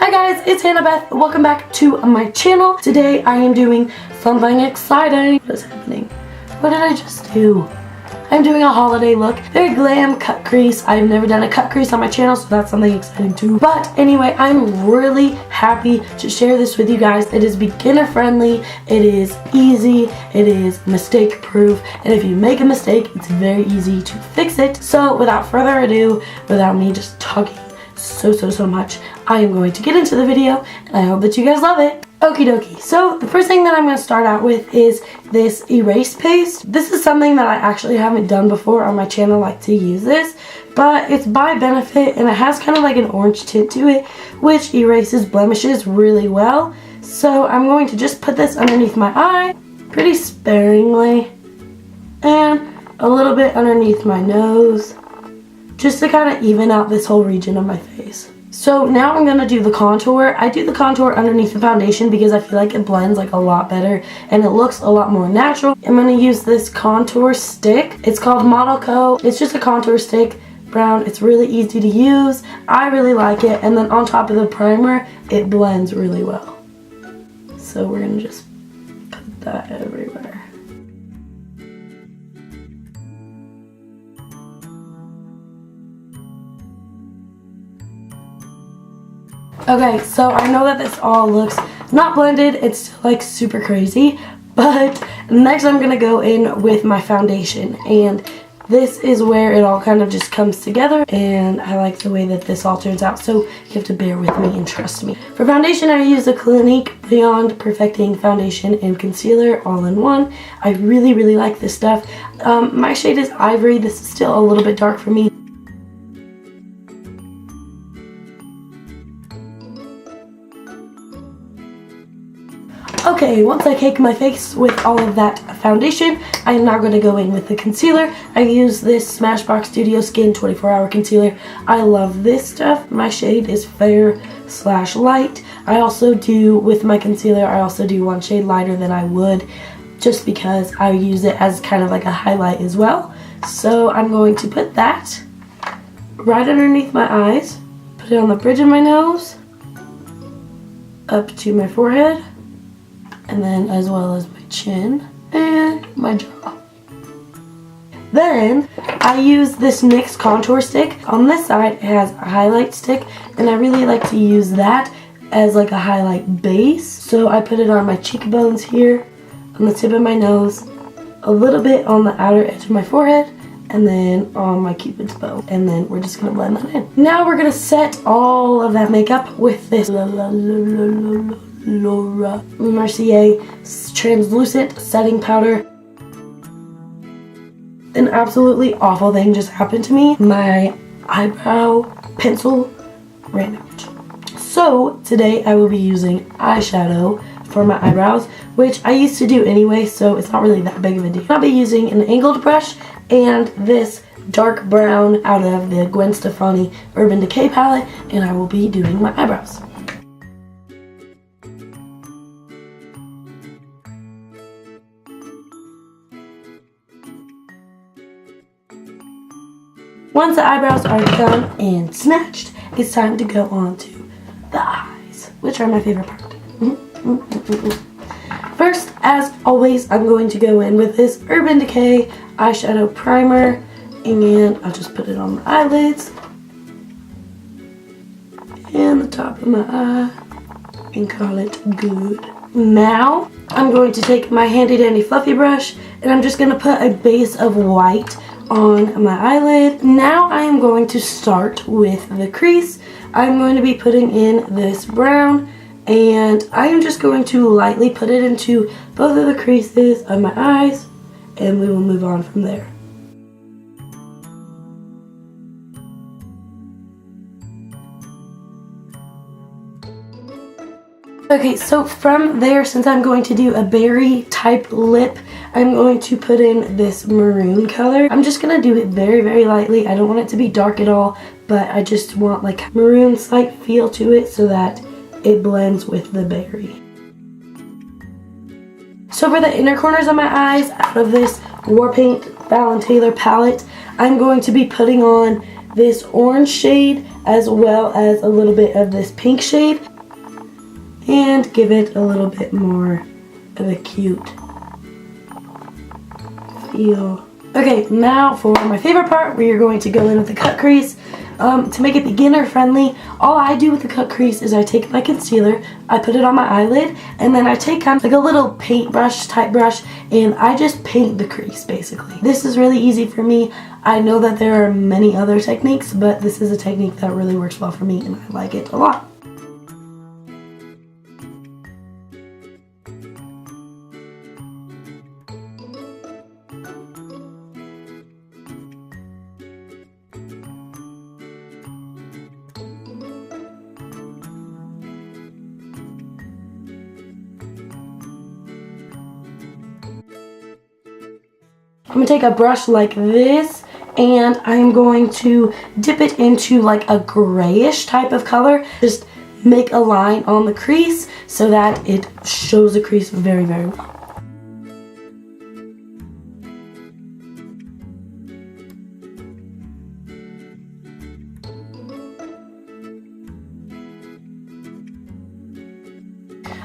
Hi guys, it's Beth. Welcome back to my channel. Today I am doing something exciting. What is happening? What did I just do? I'm doing a holiday look. Very glam cut crease. I've never done a cut crease on my channel, so that's something exciting too. But anyway, I'm really happy to share this with you guys. It is beginner friendly. It is easy. It is mistake proof. And if you make a mistake, it's very easy to fix it. So without further ado, without me just talking so much, I am going to get into the video, and I hope that you guys love it. Okie dokie. So the first thing that I'm going to start out with is this erase paste. This is something that I actually haven't done before on my channel, like to use this, but it's by Benefit and it has kind of like an orange tint to it, which erases blemishes really well. So I'm going to just put this underneath my eye pretty sparingly and a little bit underneath my nose, just to kind of even out this whole region of my face. So now I'm going to do the contour. I do the contour underneath the foundation because I feel like it blends like a lot better and it looks a lot more natural. I'm going to use this contour stick. It's called Model Co. It's just a contour stick, brown. It's really easy to use. I really like it. And then on top of the primer, it blends really well. So we're going to just put that everywhere. Okay, so I know that this all looks not blended, it's still like super crazy, but next I'm gonna go in with my foundation, and this is where it all kind of just comes together, and I like the way that this all turns out, so you have to bear with me and trust me. For foundation, I use the Clinique Beyond Perfecting Foundation and Concealer all in one. I really like this stuff. My shade is Ivory. This is still a little bit dark for me. Okay, once I cake my face with all of that foundation, I am now going to go in with the concealer. I use this Smashbox Studio Skin 24-Hour Concealer. I love this stuff. My shade is fair/light. I also do, with my concealer, I also do one shade lighter than I would, just because I use it as kind of like a highlight as well. So I'm going to put that right underneath my eyes, put it on the bridge of my nose, up to my forehead, and then as well as my chin and my jaw. Then I use this NYX contour stick. On this side it has a highlight stick, and I really like to use that as like a highlight base. So I put it on my cheekbones here, on the tip of my nose, a little bit on the outer edge of my forehead, and then on my cupid's bow. And then we're just gonna blend that in. Now we're gonna set all of that makeup with this Laura Mercier translucent setting powder. An absolutely awful thing just happened to me. My eyebrow pencil ran out. So today I will be using eyeshadow for my eyebrows, which I used to do anyway, so it's not really that big of a deal. I'll be using an angled brush and this dark brown out of the Gwen Stefani Urban Decay palette, and I will be doing my eyebrows. Once the eyebrows are done and snatched, it's time to go on to the eyes, which are my favorite part. First, as always, I'm going to go in with this Urban Decay eyeshadow primer, and I'll just put it on my eyelids and the top of my eye and call it good. Now, I'm going to take my handy dandy fluffy brush, and I'm just going to put a base of white on my eyelid. Now I am going to start with the crease. I'm going to be putting in this brown, and I am just going to lightly put it into both of the creases of my eyes, and we will move on from there. Okay, so from there, since I'm going to do a berry type lip, I'm going to put in this maroon color. I'm just going to do it very lightly. I don't want it to be dark at all, but I just want like maroon slight feel to it so that it blends with the berry. So for the inner corners of my eyes, out of this War Paint Fallon Taylor palette, I'm going to be putting on this orange shade as well as a little bit of this pink shade. and give it a little bit more of a cute feel. Okay, now for my favorite part, we are going to go in with the cut crease. To make it beginner friendly, all I do with the cut crease is I take my concealer, I put it on my eyelid, and then I take kind of like a little paintbrush type brush, and I just paint the crease basically. This is really easy for me. I know that there are many other techniques, but this is a technique that really works well for me and I like it a lot. I'm going to take a brush like this and I'm going to dip it into like a grayish type of color. Just make a line on the crease so that it shows the crease very, very well.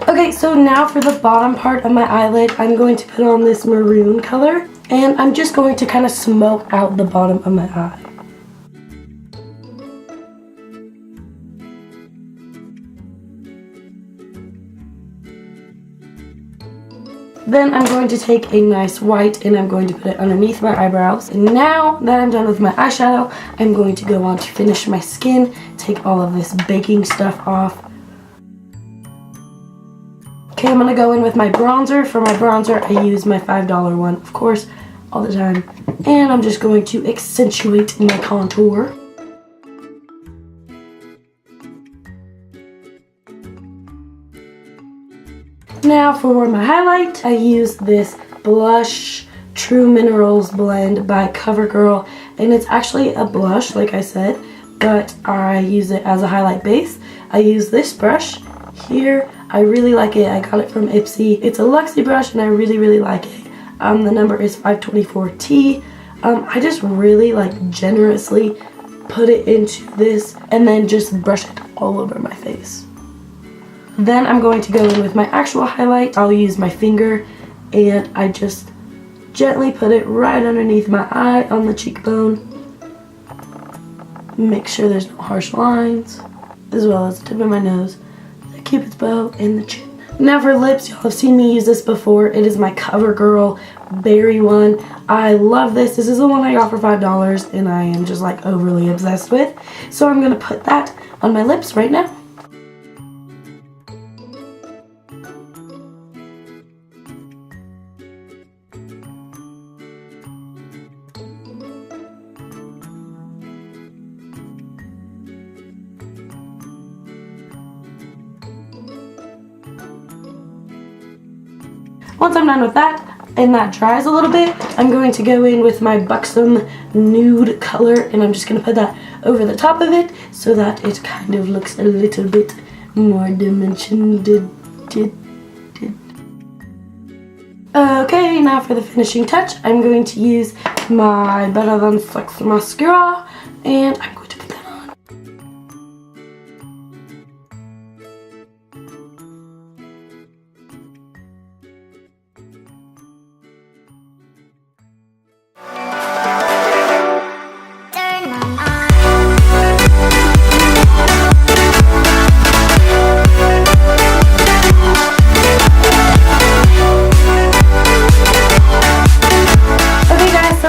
Okay, so now for the bottom part of my eyelid, I'm going to put on this maroon color. And I'm just going to kind of smoke out the bottom of my eye. Then I'm going to take a nice white and I'm going to put it underneath my eyebrows. And now that I'm done with my eyeshadow, I'm going to go on to finish my skin, take all of this baking stuff off. Okay, I'm going to go in with my bronzer. For my bronzer, I use my $5 one, of course, all the time. And I'm just going to accentuate my contour. Now for my highlight, I use this blush True Minerals blend by CoverGirl. And it's actually a blush, like I said, but I use it as a highlight base. I use this brush here. I really like it. I got it from Ipsy. It's a Luxie brush and I really, really like it. The number is 524T. I just really like generously put it into this and then just brush it all over my face. Then I'm going to go in with my actual highlight. I'll use my finger and I just gently put it right underneath my eye on the cheekbone. Make sure there's no harsh lines, as well as the tip of my nose, the cupid's bow, and the chin. Now for lips, y'all have seen me use this before. It is my CoverGirl Berry one. I love this. This is the one I got for $5 and I am just like overly obsessed with. So I'm going to put that on my lips right now. Once I'm done with that, and that dries a little bit, I'm going to go in with my Buxom nude color, and I'm just going to put that over the top of it so that it kind of looks a little bit more dimensioned. Okay, now for the finishing touch, I'm going to use my Better Than Sex mascara, and I'm going to put that on.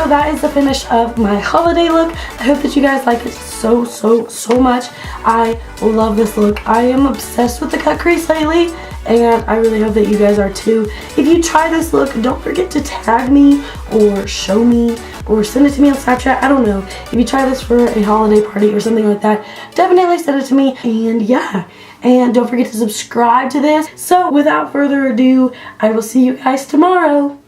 That is the finish of my holiday look. I hope that you guys like it so much. I love this look. I am obsessed with the cut crease lately, and I really hope that you guys are too. If you try this look, don't forget to tag me or show me or send it to me on Snapchat. I don't know. If you try this for a holiday party or something like that, definitely send it to me. And yeah, and don't forget to subscribe to this. So without further ado, I will see you guys tomorrow.